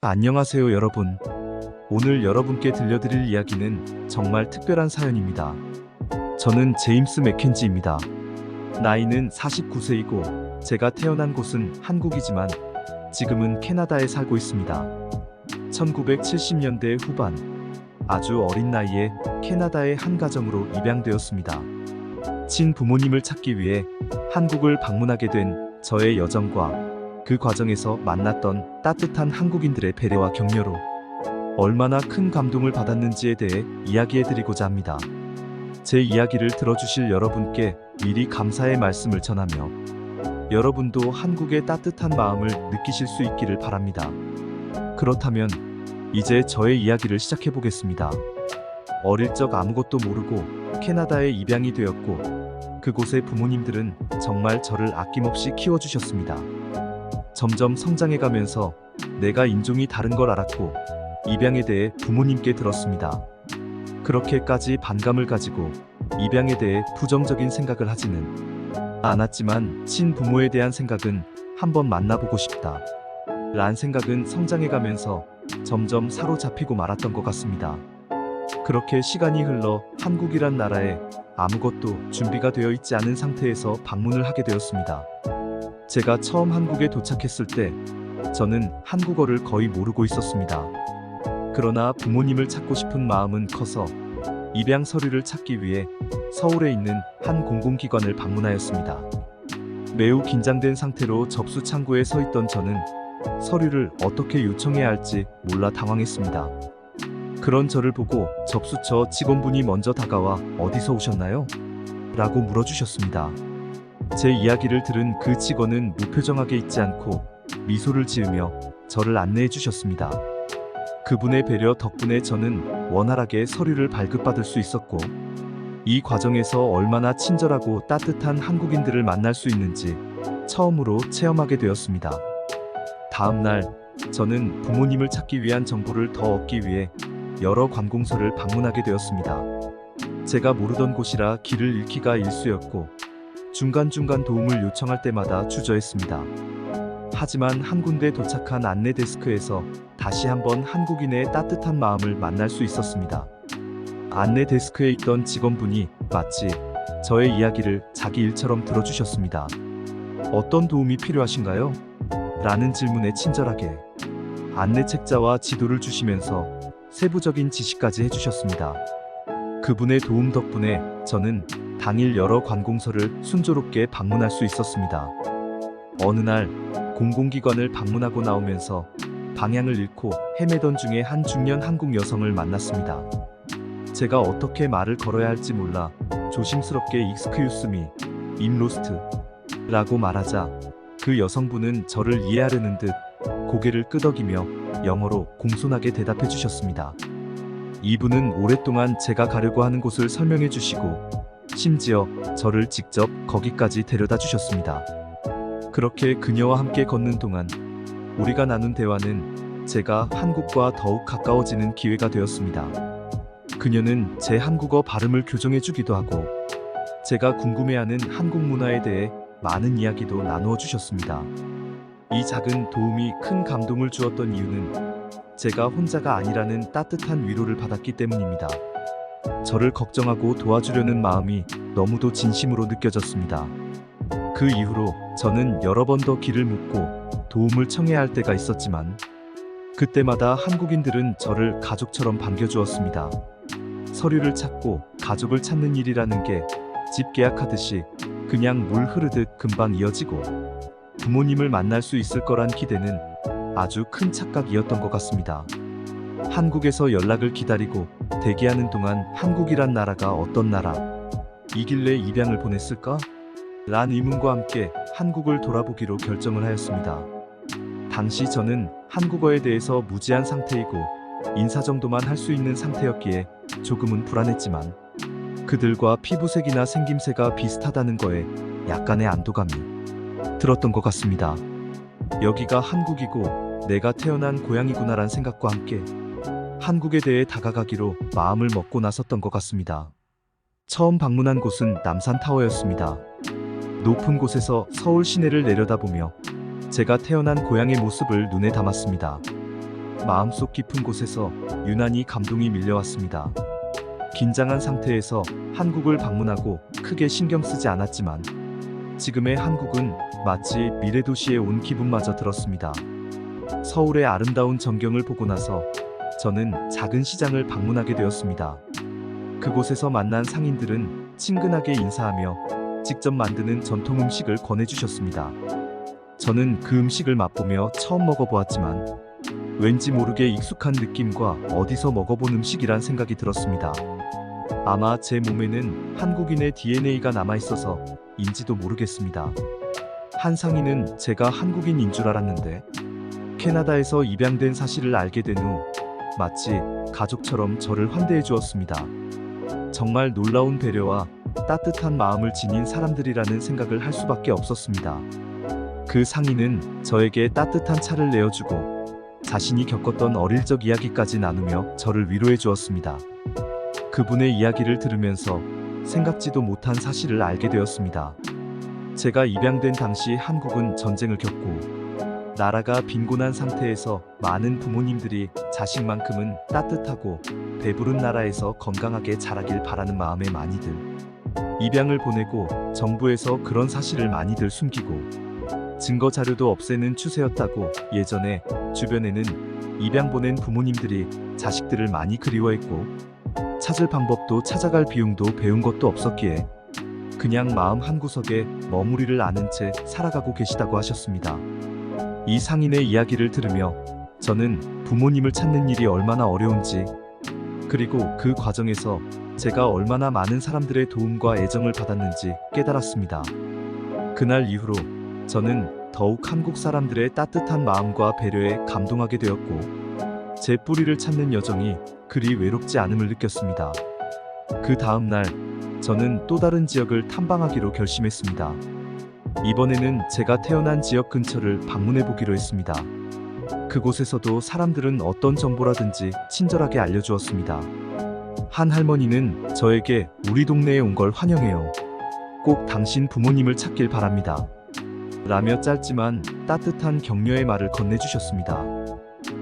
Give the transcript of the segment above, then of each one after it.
안녕하세요 여러분. 오늘 여러분께 들려드릴 이야기는 정말 특별한 사연입니다. 저는 제임스 맥켄지입니다. 나이는 49세이고 제가 태어난 곳은 한국이지만 지금은 캐나다에 살고 있습니다. 1970년대 후반 아주 어린 나이에 캐나다의 한 가정으로 입양되었습니다. 친부모님을 찾기 위해 한국을 방문하게 된 저의 여정과 그 과정에서 만났던 따뜻한 한국인들의 배려와 격려로 얼마나 큰 감동을 받았는지에 대해 이야기해드리고자 합니다. 제 이야기를 들어주실 여러분께 미리 감사의 말씀을 전하며 여러분도 한국의 따뜻한 마음을 느끼실 수 있기를 바랍니다. 그렇다면 이제 저의 이야기를 시작해보겠습니다. 어릴 적 아무것도 모르고 캐나다에 입양이 되었고 그곳의 부모님들은 정말 저를 아낌없이 키워주셨습니다. 점점 성장해가면서 내가 인종이 다른 걸 알았고 입양에 대해 부모님께 들었습니다. 그렇게까지 반감을 가지고 입양에 대해 부정적인 생각을 하지는 않았지만 친부모에 대한 생각은 한번 만나보고 싶다 란 생각은 성장해가면서 점점 사로잡히고 말았던 것 같습니다. 그렇게 시간이 흘러 한국이란 나라에 아무것도 준비가 되어 있지 않은 상태에서 방문을 하게 되었습니다. 제가 처음 한국에 도착했을 때 저는 한국어를 거의 모르고 있었습니다. 그러나 부모님을 찾고 싶은 마음은 커서 입양 서류를 찾기 위해 서울에 있는 한 공공기관을 방문하였습니다. 매우 긴장된 상태로 접수 창구에 서 있던 저는 서류를 어떻게 요청해야 할지 몰라 당황했습니다. 그런 저를 보고 접수처 직원분이 먼저 다가와 "어디서 오셨나요?" 라고 물어주셨습니다. 제 이야기를 들은 그 직원은 무표정하게 있지 않고 미소를 지으며 저를 안내해 주셨습니다. 그분의 배려 덕분에 저는 원활하게 서류를 발급받을 수 있었고 이 과정에서 얼마나 친절하고 따뜻한 한국인들을 만날 수 있는지 처음으로 체험하게 되었습니다. 다음 날 저는 부모님을 찾기 위한 정보를 더 얻기 위해 여러 관공서를 방문하게 되었습니다. 제가 모르던 곳이라 길을 잃기가 일쑤였고 중간중간 도움을 요청할 때마다 주저했습니다. 하지만 한 군데 도착한 안내 데스크에서 다시 한번 한국인의 따뜻한 마음을 만날 수 있었습니다. 안내 데스크에 있던 직원분이 마치 저의 이야기를 자기 일처럼 들어주셨습니다. "어떤 도움이 필요하신가요?" 라는 질문에 친절하게 안내 책자와 지도를 주시면서 세부적인 지시까지 해주셨습니다. 그분의 도움 덕분에 저는 당일 여러 관공서를 순조롭게 방문할 수 있었습니다. 어느 날 공공기관을 방문하고 나오면서 방향을 잃고 헤매던 중에 한 중년 한국 여성을 만났습니다. 제가 어떻게 말을 걸어야 할지 몰라 조심스럽게 "Excuse me, I'm lost" 라고 말하자 그 여성분은 저를 이해하려는 듯 고개를 끄덕이며 영어로 공손하게 대답해 주셨습니다. 이분은 오랫동안 제가 가려고 하는 곳을 설명해 주시고 심지어 저를 직접 거기까지 데려다 주셨습니다. 그렇게 그녀와 함께 걷는 동안 우리가 나눈 대화는 제가 한국과 더욱 가까워지는 기회가 되었습니다. 그녀는 제 한국어 발음을 교정해 주기도 하고 제가 궁금해하는 한국 문화에 대해 많은 이야기도 나누어 주셨습니다. 이 작은 도움이 큰 감동을 주었던 이유는 제가 혼자가 아니라는 따뜻한 위로를 받았기 때문입니다. 저를 걱정하고 도와주려는 마음이 너무도 진심으로 느껴졌습니다. 그 이후로 저는 여러 번 더 길을 묻고 도움을 청해야 할 때가 있었지만 그때마다 한국인들은 저를 가족처럼 반겨주었습니다. 서류를 찾고 가족을 찾는 일이라는 게 집 계약하듯이 그냥 물 흐르듯 금방 이어지고 부모님을 만날 수 있을 거란 기대는 아주 큰 착각이었던 것 같습니다. 한국에서 연락을 기다리고 대기하는 동안 한국이란 나라가 어떤 나라이길래 입양을 보냈을까? 란 의문과 함께 한국을 돌아보기로 결정을 하였습니다. 당시 저는 한국어에 대해서 무지한 상태이고 인사 정도만 할 수 있는 상태였기에 조금은 불안했지만 그들과 피부색이나 생김새가 비슷하다는 거에 약간의 안도감이 들었던 것 같습니다. 여기가 한국이고 내가 태어난 고향이구나란 생각과 함께 한국에 대해 다가가기로 마음을 먹고 나섰던 것 같습니다. 처음 방문한 곳은 남산타워였습니다. 높은 곳에서 서울 시내를 내려다보며 제가 태어난 고향의 모습을 눈에 담았습니다. 마음속 깊은 곳에서 유난히 감동이 밀려왔습니다. 긴장한 상태에서 한국을 방문하고 크게 신경 쓰지 않았지만 지금의 한국은 마치 미래 도시에 온 기분마저 들었습니다. 서울의 아름다운 전경을 보고 나서 저는 작은 시장을 방문하게 되었습니다. 그곳에서 만난 상인들은 친근하게 인사하며 직접 만드는 전통 음식을 권해주셨습니다. 저는 그 음식을 맛보며 처음 먹어보았지만 왠지 모르게 익숙한 느낌과 어디서 먹어본 음식이란 생각이 들었습니다. 아마 제 몸에는 한국인의 DNA가 남아있어서 인지도 모르겠습니다. 한 상인은 제가 한국인인 줄 알았는데 캐나다에서 입양된 사실을 알게 된 후 마치 가족처럼 저를 환대해 주었습니다. 정말 놀라운 배려와 따뜻한 마음을 지닌 사람들이라는 생각을 할 수밖에 없었습니다. 그 상인은 저에게 따뜻한 차를 내어주고 자신이 겪었던 어릴 적 이야기까지 나누며 저를 위로해 주었습니다. 그분의 이야기를 들으면서 생각지도 못한 사실을 알게 되었습니다. 제가 입양된 당시 한국은 전쟁을 겪고 나라가 빈곤한 상태에서 많은 부모님들이 자식만큼은 따뜻하고 배부른 나라에서 건강하게 자라길 바라는 마음에 많이들 입양을 보내고 정부에서 그런 사실을 많이들 숨기고 증거 자료도 없애는 추세였다고 예전에 주변에는 입양 보낸 부모님들이 자식들을 많이 그리워했고 찾을 방법도 찾아갈 비용도 배운 것도 없었기에 그냥 마음 한구석에 머무리를 않은 채 살아가고 계시다고 하셨습니다. 이 상인의 이야기를 들으며 저는 부모님을 찾는 일이 얼마나 어려운지 그리고 그 과정에서 제가 얼마나 많은 사람들의 도움과 애정을 받았는지 깨달았습니다. 그날 이후로 저는 더욱 한국 사람들의 따뜻한 마음과 배려에 감동하게 되었고 제 뿌리를 찾는 여정이 그리 외롭지 않음을 느꼈습니다. 그 다음 날 저는 또 다른 지역을 탐방하기로 결심했습니다. 이번에는 제가 태어난 지역 근처를 방문해 보기로 했습니다. 그곳에서도 사람들은 어떤 정보라든지 친절하게 알려주었습니다. 한 할머니는 저에게 우리 동네에 온 걸 환영해요. 꼭 당신 부모님을 찾길 바랍니다. 라며 짧지만 따뜻한 격려의 말을 건네주셨습니다.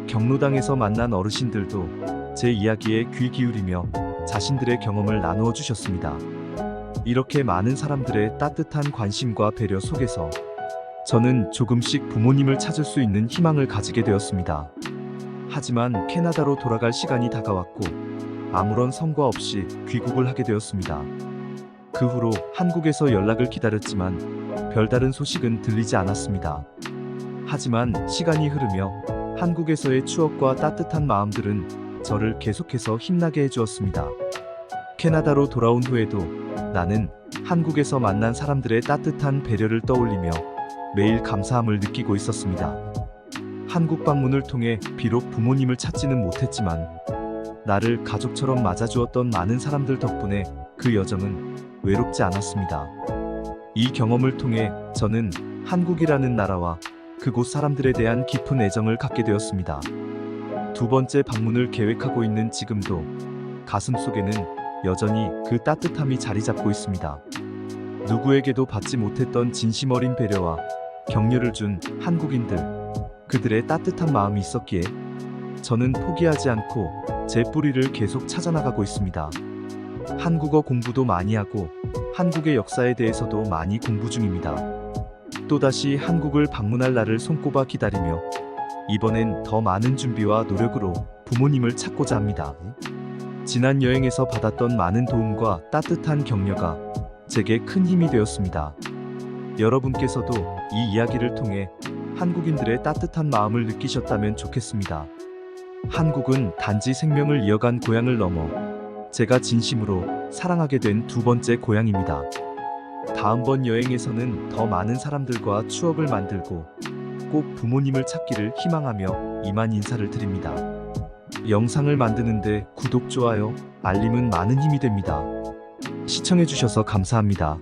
경로당에서 만난 어르신들도 제 이야기에 귀 기울이며 자신들의 경험을 나누어 주셨습니다. 이렇게 많은 사람들의 따뜻한 관심과 배려 속에서 저는 조금씩 부모님을 찾을 수 있는 희망을 가지게 되었습니다. 하지만 캐나다로 돌아갈 시간이 다가왔고 아무런 성과 없이 귀국을 하게 되었습니다. 그 후로 한국에서 연락을 기다렸지만 별다른 소식은 들리지 않았습니다. 하지만 시간이 흐르며 한국에서의 추억과 따뜻한 마음들은 저를 계속해서 힘나게 해주었습니다. 캐나다로 돌아온 후에도 나는 한국에서 만난 사람들의 따뜻한 배려를 떠올리며 매일 감사함을 느끼고 있었습니다. 한국 방문을 통해 비록 부모님을 찾지는 못했지만 나를 가족처럼 맞아주었던 많은 사람들 덕분에 그 여정은 외롭지 않았습니다. 이 경험을 통해 저는 한국이라는 나라와 그곳 사람들에 대한 깊은 애정을 갖게 되었습니다. 두 번째 방문을 계획하고 있는 지금도 가슴속에는 여전히 그 따뜻함이 자리 잡고 있습니다. 누구에게도 받지 못했던 진심 어린 배려와 격려를 준 한국인들, 그들의 따뜻한 마음이 있었기에 저는 포기하지 않고 제 뿌리를 계속 찾아나가고 있습니다. 한국어 공부도 많이 하고 한국의 역사에 대해서도 많이 공부 중입니다. 또다시 한국을 방문할 날을 손꼽아 기다리며 이번엔 더 많은 준비와 노력으로 부모님을 찾고자 합니다. 지난 여행에서 받았던 많은 도움과 따뜻한 격려가 제게 큰 힘이 되었습니다. 여러분께서도 이 이야기를 통해 한국인들의 따뜻한 마음을 느끼셨다면 좋겠습니다. 한국은 단지 생명을 이어간 고향을 넘어 제가 진심으로 사랑하게 된 두 번째 고향입니다. 다음번 여행에서는 더 많은 사람들과 추억을 만들고 꼭 부모님을 찾기를 희망하며 이만 인사를 드립니다. 영상을 만드는데 구독, 좋아요, 알림은 많은 힘이 됩니다. 시청해주셔서 감사합니다.